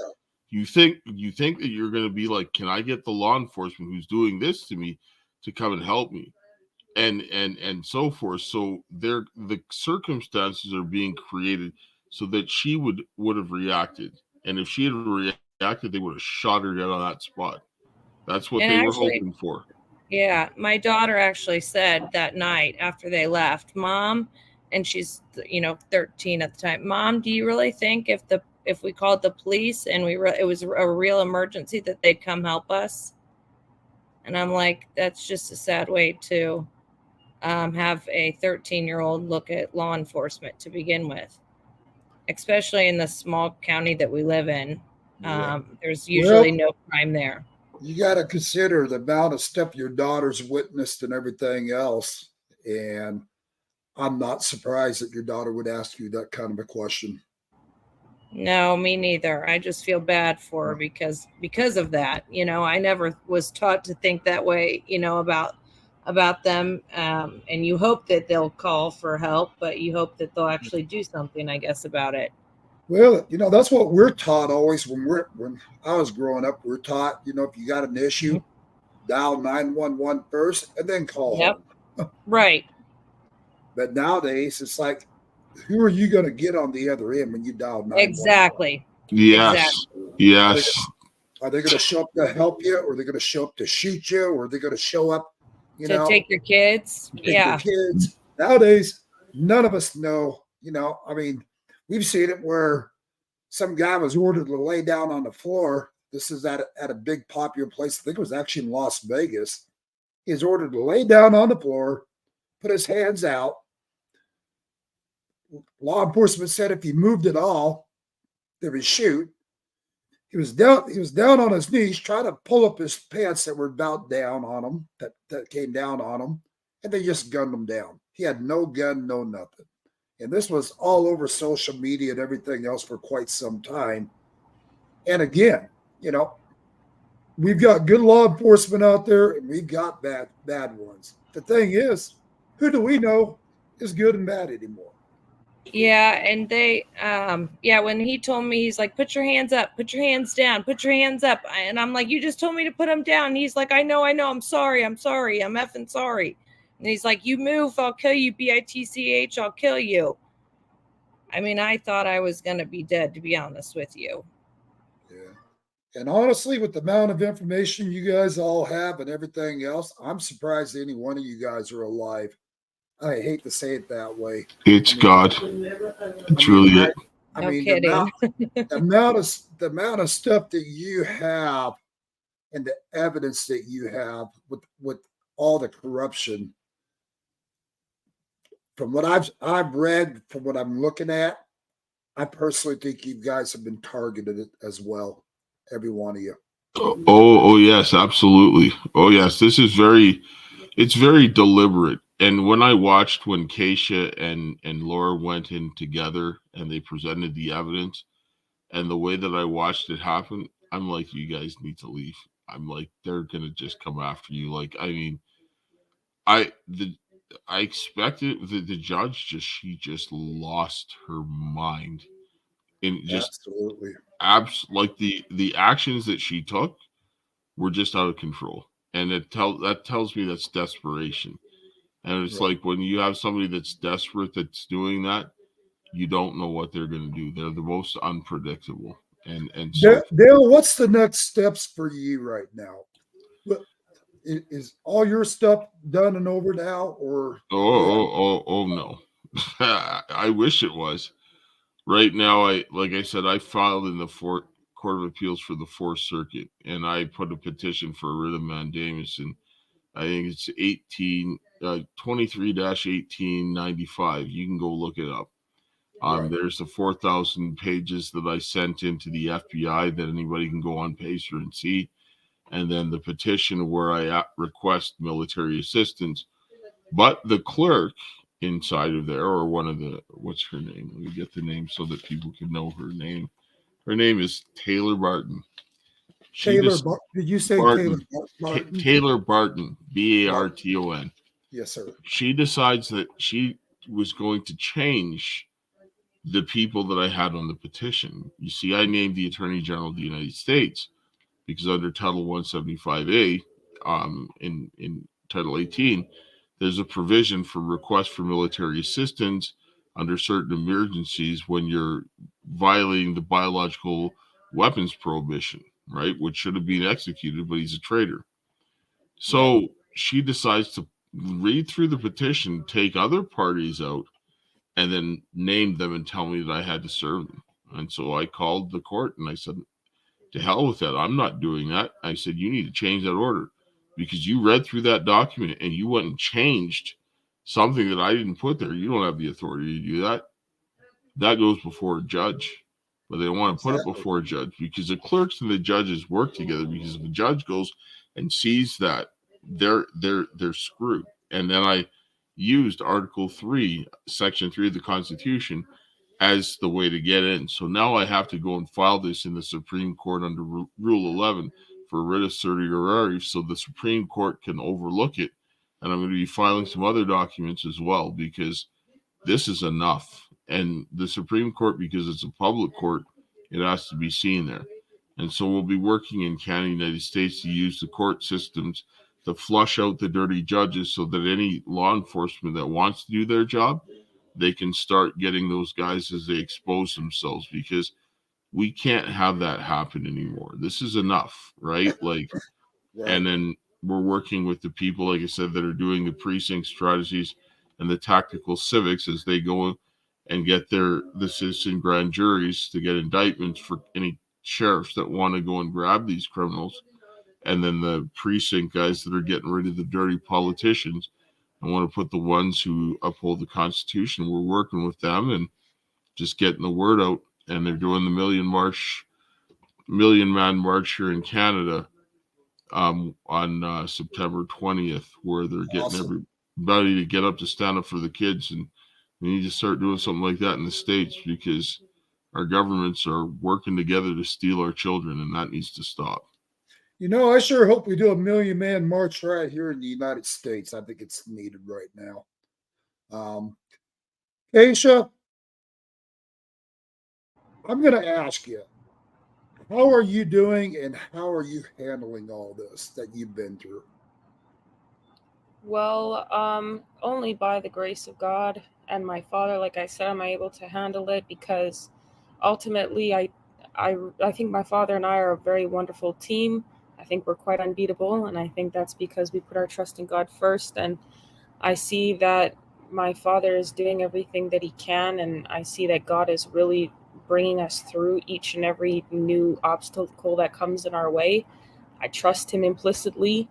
You think that you're going to be like, can I get the law enforcement who's doing this to me to come and help me? And so forth. So the circumstances are being created so that she would have reacted. And if she had reacted, they would have shot her dead on that spot. That's what they were hoping for. Yeah. My daughter actually said that night after they left, Mom, and she's 13 at the time, Mom, do you really think if we called the police and it was a real emergency that they'd come help us? And I'm like, that's just a sad way to have a 13-year-old look at law enforcement to begin with, especially in the small county that we live in. There's usually no crime there. You got to consider the amount of stuff your daughter's witnessed and everything else. And I'm not surprised that your daughter would ask you that kind of a question. No, me neither. I just feel bad for her because of that. I never was taught to think that way, about them. And you hope that they'll call for help, but you hope that they'll actually do something, I guess, about it. Well, that's what we're taught always when I was growing up. We're taught, if you got an issue, dial 911 first and then call home. Right. But nowadays, it's like, who are you going to get on the other end when you dial 911? Exactly. Yes. Exactly. Yes. Are they going to show up to help you, or are they going to show up to shoot you, or are they going to show up, to take your kids? Your kids. Nowadays, none of us know. I mean, we've seen it where some guy was ordered to lay down on the floor. This is at a big popular place. I think it was actually in Las Vegas. He was ordered to lay down on the floor, put his hands out. Law enforcement said if he moved at all, they would shoot. He was down on his knees, trying to pull up his pants that were about down on him, that came down on him, and they just gunned him down. He had no gun, no nothing. And this was all over social media and everything else for quite some time. And again, we've got good law enforcement out there and we've got bad ones. The thing is, who do we know is good and bad anymore? Yeah, and they, when he told me, he's like, put your hands up, put your hands down, put your hands up. And I'm like, you just told me to put them down. And he's like, I know, I'm sorry, I'm effing sorry. And he's like, you move, I'll kill you, bitch, I'll kill you. I mean, I thought I was going to be dead, to be honest with you. Yeah. And honestly, with the amount of information you guys all have and everything else, I'm surprised any one of you guys are alive. I hate to say it that way. It's God. It's really it. No kidding. The amount of stuff that you have and the evidence that you have with all the corruption, from what I've read, from what I'm looking at, I personally think you guys have been targeted as well, every one of you. Oh yes, absolutely. Oh yes, it's very deliberate. And when I watched when Kaysha and Laura went in together and they presented the evidence, and the way that I watched it happen, I'm like, you guys need to leave. I'm like, they're gonna just come after you. Like, I mean, I expected the judge she just lost her mind, and just Absolutely. like the actions that she took were just out of control, and that tells me that's desperation. And it's Right. like when you have somebody that's desperate that's doing that, you don't know what they're going to do. They're the most unpredictable. And so Dale, what's the next steps for you right now? Is all your stuff done and over now, or oh no. I wish it was. Right now, like I said, I filed in the Court of Appeals for the Fourth Circuit, and I put a petition for a writ of mandamus, and I think it's 23-1895. You can go look it up. Right. There's the 4,000 pages that I sent into the FBI that anybody can go on Pacer and see. And then the petition where I request military assistance. But the clerk inside of there, or one of the, what's her name? Let me get the name so that people can know her name. Her name is Taylor Barton. Did you say Barton. Taylor Barton? Taylor Barton, Barton. Yes, sir. She decides that she was going to change the people that I had on the petition. You see, I named the Attorney General of the United States because under Title 175A, in Title 18, there's a provision for request for military assistance under certain emergencies when you're violating the biological weapons prohibition, right? Which should have been executed, but he's a traitor. So she decides to read through the petition, take other parties out, and then name them and tell me that I had to serve them. And so I called the court and I said, to hell with that. I'm not doing that. I said, you need to change that order because you read through that document and you went and changed something that I didn't put there. You don't have the authority to do that. That goes before a judge. But they don't want to put it before a judge because the clerks and the judges work together, because if the judge goes and sees that, they're screwed. And then I used Article 3, Section 3 of the Constitution as the way to get in. So now I have to go and file this in the Supreme Court under Rule 11 for writ of certiorari so the Supreme Court can overlook it. And I'm going to be filing some other documents as well because this is enough. And the Supreme Court, because it's a public court, it has to be seen there. And so we'll be working in Canada, United States, to use the court systems to flush out the dirty judges so that any law enforcement that wants to do their job, they can start getting those guys as they expose themselves, because we can't have that happen anymore. This is enough, right? Like, and then we're working with the people, like I said, that are doing the precinct strategies and the tactical civics as they go and get the citizen grand juries to get indictments for any sheriffs that want to go and grab these criminals. And then the precinct guys that are getting rid of the dirty politicians. I want to put the ones who uphold the Constitution. We're working with them and just getting the word out. And they're doing the Million Man March here in Canada on September 20th, where they're getting everybody to get up to stand up for the kids. And we need to start doing something like that in the States because our governments are working together to steal our children, and that needs to stop. You know, I sure hope we do a Million Man March right here in the United States. I think it's needed right now. Kaysha, I'm going to ask you, how are you doing and how are you handling all this that you've been through? Well, only by the grace of God and my father, like I said, am I able to handle it because ultimately I think my father and I are a very wonderful team. I think we're quite unbeatable, and I think that's because we put our trust in God first. And I see that my father is doing everything that he can, and I see that God is really bringing us through each and every new obstacle that comes in our way. I trust him implicitly.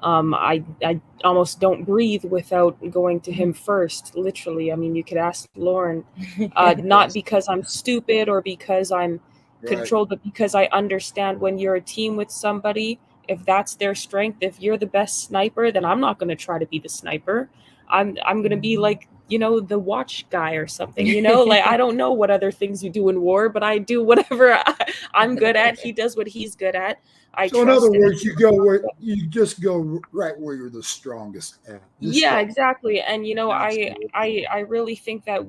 I almost don't breathe without going to him first, literally. I mean, you could ask Lauren, not because I'm stupid or because I'm Right. controlled, but because I understand when you're a team with somebody, if that's their strength, if you're the best sniper, then I'm not going to try to be the sniper. I'm going to be like, the watch guy or something, like I don't know what other things you do in war, but I do whatever I'm good at. He does what he's good at. I So in trust other him. words, you just go right where you're the strongest at. Just Yeah, go. exactly. And Absolutely. I really think that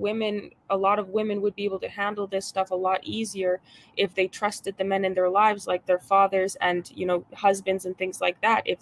a lot of women would be able to handle this stuff a lot easier if they trusted the men in their lives, like their fathers and husbands and things like that. If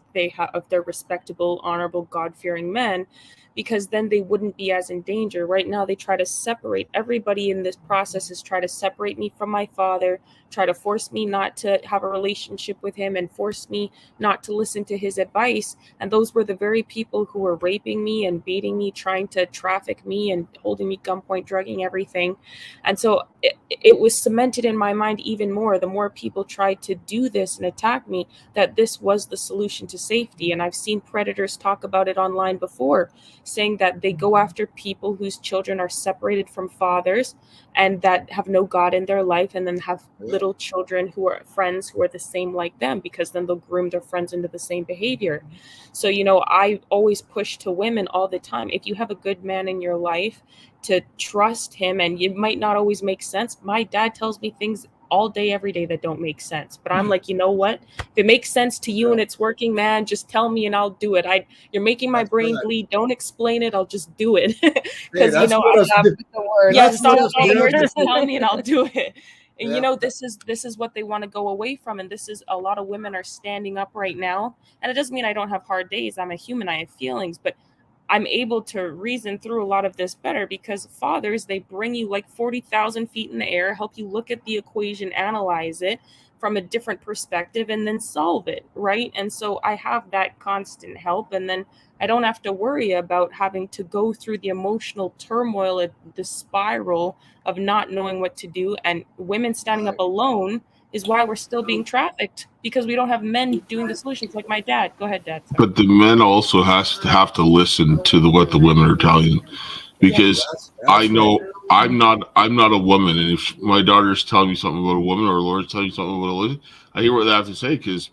they're respectable, honorable, God-fearing men, because then they wouldn't be as in danger. Right now, they try to separate everybody in this process. Is try to separate me from my father, try to force me not to have a relationship with him, and force me not to listen to his advice. And those were the very people who were raping me and beating me, trying to traffic me and holding me gunpoint, drugging everything. And so it was cemented in my mind even more. The more people tried to do this and attack me, that this was the solution to safety. And I've seen predators talk about it online before, saying that they go after people whose children are separated from fathers and that have no God in their life, and then have little children who are friends who are the same like them, because then they'll groom their friends into the same behavior. So, I always push to women all the time, if you have a good man in your life, to trust him. And it might not always make sense. My dad tells me things all day, every day that don't make sense. But I'm like, you know what? If it makes sense to you and it's working, man, just tell me and I'll do it. You're making my That's brain right. bleed. Don't explain it. I'll just do it. Hey, Because, that's I what us have do. The word. yeah, That's stop what us saying the word, do. just tell me and I'll do it. And Yeah. this is what they want to go away from. And this is a lot of women are standing up right now. And it doesn't mean I don't have hard days. I'm a human, I have feelings, but I'm able to reason through a lot of this better, because fathers, they bring you like 40,000 feet in the air, help you look at the equation, analyze it from a different perspective, and then solve it, right? And so I have that constant help. And then I don't have to worry about having to go through the emotional turmoil, the spiral of not knowing what to do. And women standing up alone is why we're still being trafficked, because we don't have men doing the solutions like my dad. Go ahead, Dad. Sorry. But the men also have to listen to what the women are telling them, because That's I know right. I'm not a woman, and if my daughter's telling me something about a woman or Laura's telling me something about a lady, I hear what they have to say, because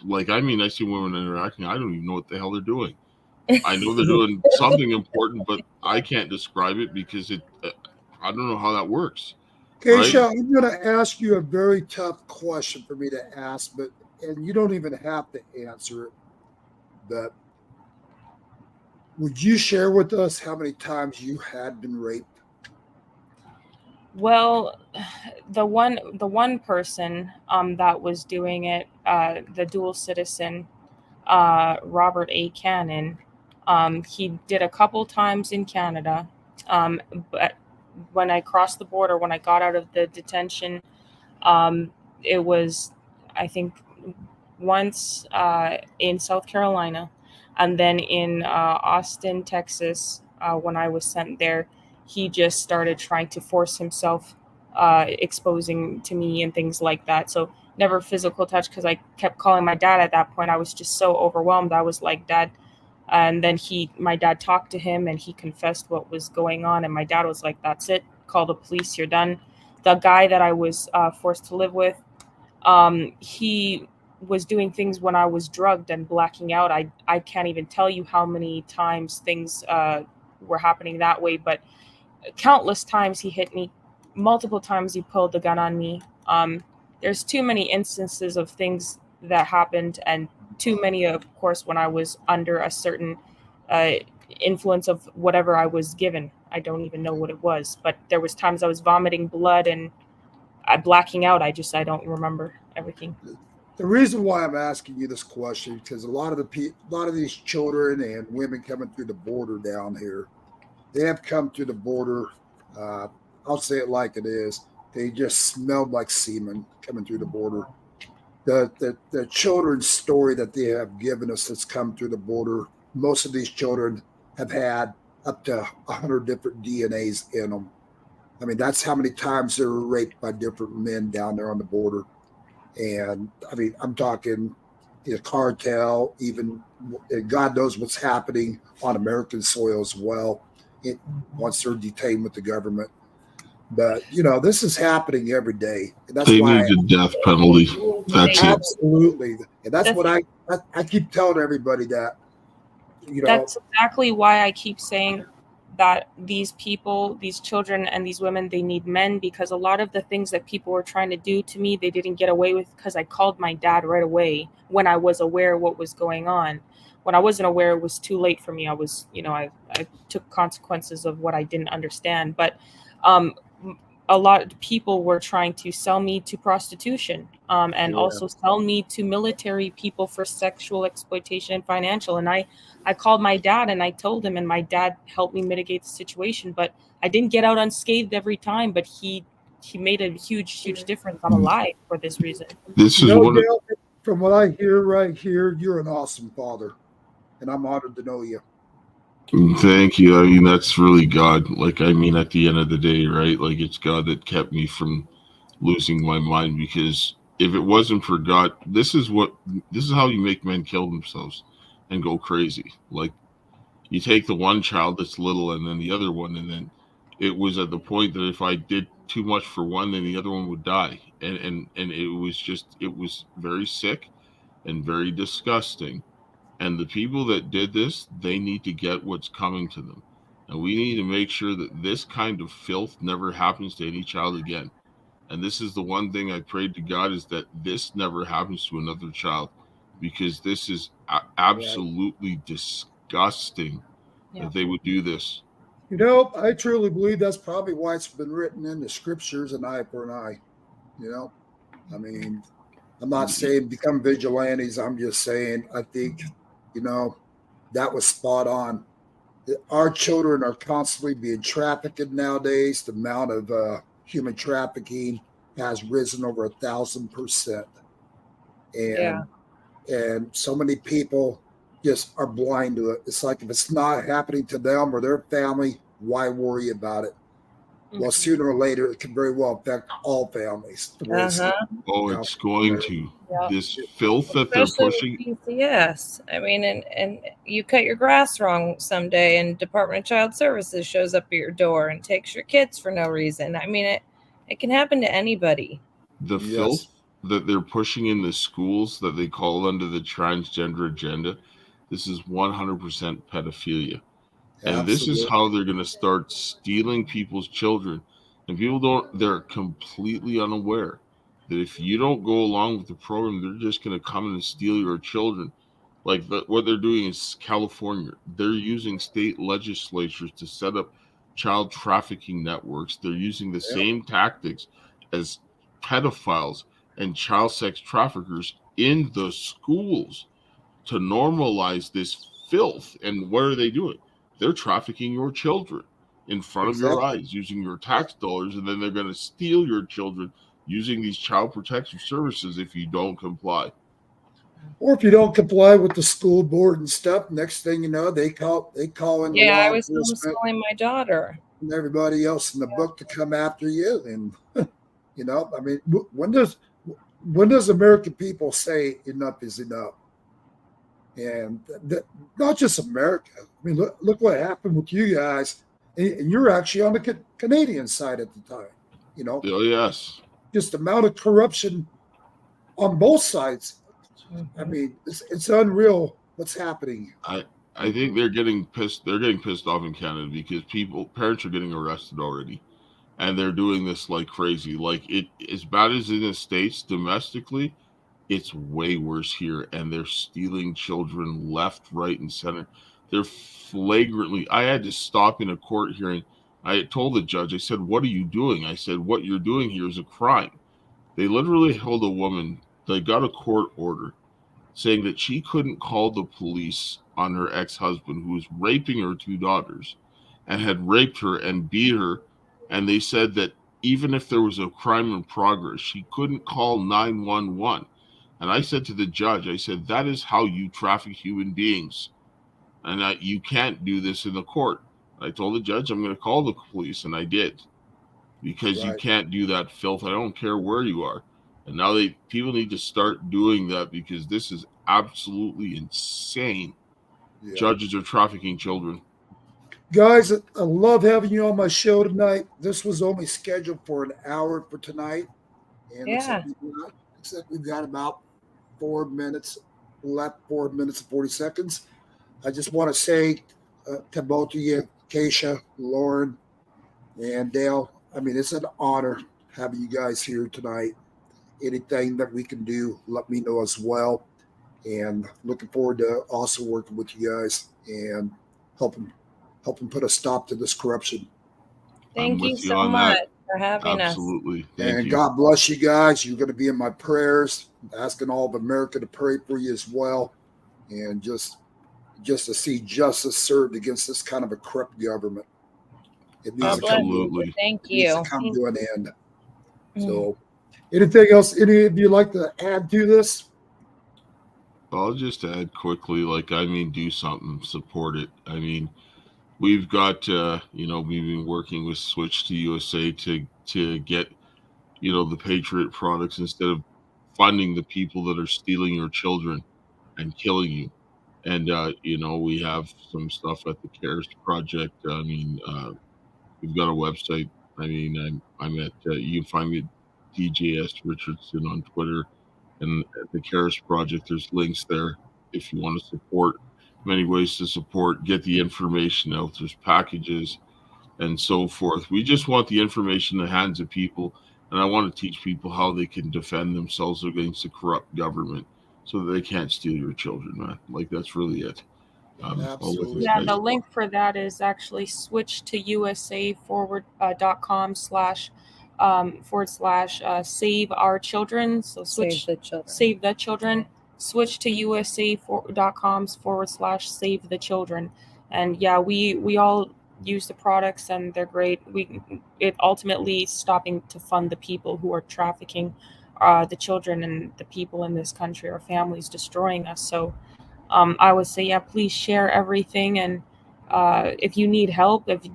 I see women interacting, I don't even know what the hell they're doing. I know they're doing something important, but I can't describe it because I don't know how that works. Right? Kaysha, I'm going to ask you a very tough question for me to ask, and you don't even have to answer it. But would you share with us how many times you had been raped? Well, the one person that was doing it, the dual citizen, Robert A. Cannon, he did a couple times in Canada, but when I crossed the border, when I got out of the detention, it was, I think, once in South Carolina, and then in Austin, Texas, when I was sent there. He just started trying to force himself, exposing to me and things like that. So never physical touch, because I kept calling my dad at that point. I was just so overwhelmed. I was like, Dad. And then my dad talked to him and he confessed what was going on. And my dad was like, that's it. Call the police. You're done. The guy that I was forced to live with, he was doing things when I was drugged and blacking out. I can't even tell you how many times things were happening that way, but countless times he hit me. Multiple times he pulled the gun on me. There's too many instances of things that happened, and too many, of course, when I was under a certain uh, influence of whatever I was given. I don't even know what it was, but there was times I was vomiting blood, and I'm blacking out. I don't remember everything. The reason why I'm asking you this question because a lot of these children and women coming through the border down here, they have come through the border. I'll say it like it is. They just smelled like semen coming through the border. The children's story that they have given us that's come through the border. Most of these children have had up to 100 different DNAs in them. I mean, that's how many times they were raped by different men down there on the border. And I mean, I'm talking the cartel, even God knows what's happening on American soil as well. Once they're detained with the government. But this is happening every day. And that's They why need the death penalty. That's it. Absolutely. And that's what I keep telling everybody that. That's exactly why I keep saying that these people, these children and these women, they need men, because a lot of the things that people were trying to do to me, they didn't get away with because I called my dad right away when I was aware of what was going on. When I wasn't aware, it was too late for me. I was, I took consequences of what I didn't understand. But a lot of people were trying to sell me to prostitution and also sell me to military people for sexual exploitation and financial. And I called my dad and I told him, and my dad helped me mitigate the situation. But I didn't get out unscathed every time, but he made a huge difference. I'm alive for this reason. This is Dale, from what I hear right here, you're an awesome father, and I'm honored to know you. Thank you. I mean, that's really God. At the end of the day, right? It's God that kept me from losing my mind, because if it wasn't for God, this is how you make men kill themselves and go crazy. You take the one child that's little and then the other one, and then it was at the point that if I did too much for one, then the other one would die. And it was very sick and very disgusting. And the people that did this, they need to get what's coming to them. And we need to make sure that this kind of filth never happens to any child again. And this is the one thing I prayed to God, is that this never happens to another child, because this is absolutely disgusting that they would do this. I truly believe that's probably why it's been written in the scriptures, an eye for an eye. I mean, I'm not saying become vigilantes. I'm just saying I think that was spot on. Our children are constantly being trafficked nowadays. The amount of human trafficking has risen over 1,000%. And so many people just are blind to it. It's like, if it's not happening to them or their family, why worry about it? Well, sooner or later, it can very well affect all families. Oh, it's going to. Yeah. This filth that Especially they're pushing. Yes. I mean, and you cut your grass wrong someday, and Department of Child Services shows up at your door and takes your kids for no reason. I mean, it can happen to anybody. The filth that they're pushing in the schools that they call under the transgender agenda, this is 100% pedophilia. And this is how they're going to start stealing people's children. And they're completely unaware that if you don't go along with the program, they're just going to come in and steal your children. What they're doing is California. They're using state legislatures to set up child trafficking networks. They're using the same tactics as pedophiles and child sex traffickers in the schools to normalize this filth. And what are they doing? They're trafficking your children in front of your eyes using your tax dollars, and then they're going to steal your children using these child protective services if you don't comply. Or if you don't comply with the school board and stuff, next thing you know, they call in the law I was enforcement homeschooling my daughter and everybody else in the book to come after you. And I mean, when does American people say enough is enough? And not just America. I mean, look what happened with you guys. And you're actually on the Canadian side at the time. Oh, yes. Just the amount of corruption on both sides. I mean, it's unreal what's happening. I think they're getting pissed. They're getting pissed off in Canada because parents are getting arrested already, and they're doing this like crazy. As bad as in the States domestically, it's way worse here, and they're stealing children left, right, and center. They're flagrantly. I had to stop in a court hearing. I had told the judge, I said, "What are you doing?" I said, "What you're doing here is a crime." They literally held a woman. They got a court order saying that she couldn't call the police on her ex-husband who was raping her 2 daughters and had raped her and beat her. And they said that even if there was a crime in progress, she couldn't call 911. And I said to the judge, I said, that is how you traffic human beings. And that you can't do this in the court. I told the judge, I'm going to call the police. And I did. Because you can't do that filth. I don't care where you are. And now people need to start doing that because this is absolutely insane. Yeah. Judges are trafficking children. Guys, I love having you on my show tonight. This was only scheduled for an hour for tonight. And looks like we've got about 4 minutes left, 4 minutes and 40 seconds. I just want to say to both of you, Kaysha, Lauren, and Dale, I mean, it's an honor having you guys here tonight. Anything that we can do, let me know as well. And looking forward to also working with you guys and helping put a stop to this corruption. Thank you so much for having us. Absolutely. And God bless you guys. You're going to be in my prayers, asking all of America to pray for you as well. And just to see justice served against this kind of a corrupt government. It needs to come, Thank you. Needs to come to an end. So, anything else any of you like to add to this? I'll just add quickly, do something, support it. I mean, we've got, we've been working with Switch to USA to get, the Patriot products instead of funding the people that are stealing your children and killing you. And, we have some stuff at the CARES Project. We've got a website. I'm at, you can find me at DJS Richardson on Twitter. And at the CARES Project, there's links there if you want to support. Many ways to support, get the information out. There's packages and so forth. We just want the information in the hands of people. And I want to teach people how they can defend themselves against a corrupt government so that they can't steal your children, man. That's really it. Absolutely. Yeah, the link for that is actually switch to USA.com/ save our children. So switch save the children. Switch to USA.com/ save the children. And yeah, we all use the products and they're great. It ultimately stopping to fund the people who are trafficking the children and the people in this country, our families, destroying us. So I would say, yeah, please share everything. And if you need help, if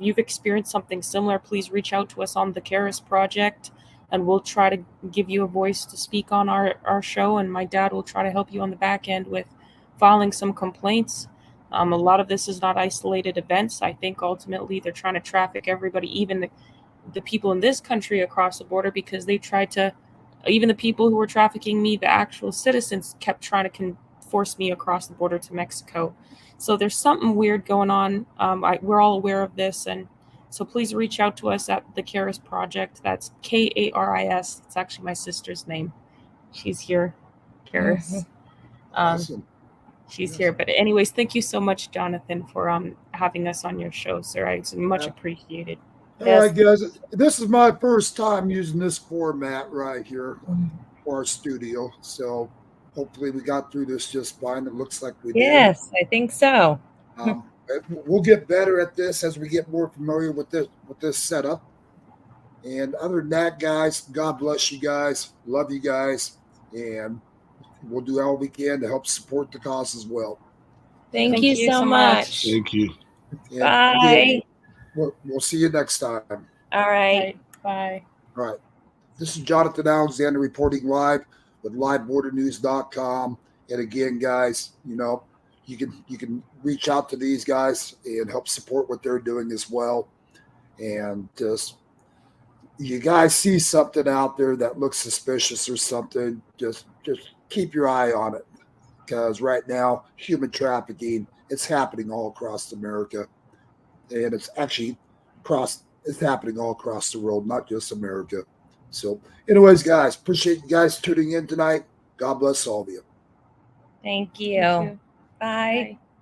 you've experienced something similar, please reach out to us on the CARES Project, and we'll try to give you a voice to speak on our show. And my dad will try to help you on the back end with filing some complaints. A lot of this is not isolated events. I think ultimately they're trying to traffic everybody, even the people in this country across the border, because they tried to, even the people who were trafficking me, the actual citizens, kept trying to force me across the border to Mexico. So there's something weird going on. We're all aware of this. And so please reach out to us at the CARES Project. That's KARIS. It's actually my sister's name. She's here, CARES. Awesome. She's here. But anyways, thank you so much, Jonathan, for having us on your show, sir. It's much appreciated. All right, guys. This is my first time using this format right here for our studio. So hopefully we got through this just fine. It looks like we did. Yes, I think so. We'll get better at this as we get more familiar with this setup. And other than that, guys, God bless you guys. Love you guys. And we'll do all we can to help support the cause as well. Thank you so much. Thank you. And Bye. We'll see you next time. All right. Bye. All right. This is Johnathon Alexander reporting live with livebordernews.com. And again, guys, you can reach out to these guys and help support what they're doing as well. And just, you guys see something out there that looks suspicious or something, just keep your eye on it, because right now human trafficking, it's happening all across America, and it's actually it's happening all across the world, not just America. So anyways, guys, appreciate you guys tuning in tonight. God bless all of you. Thank you. Bye. Bye.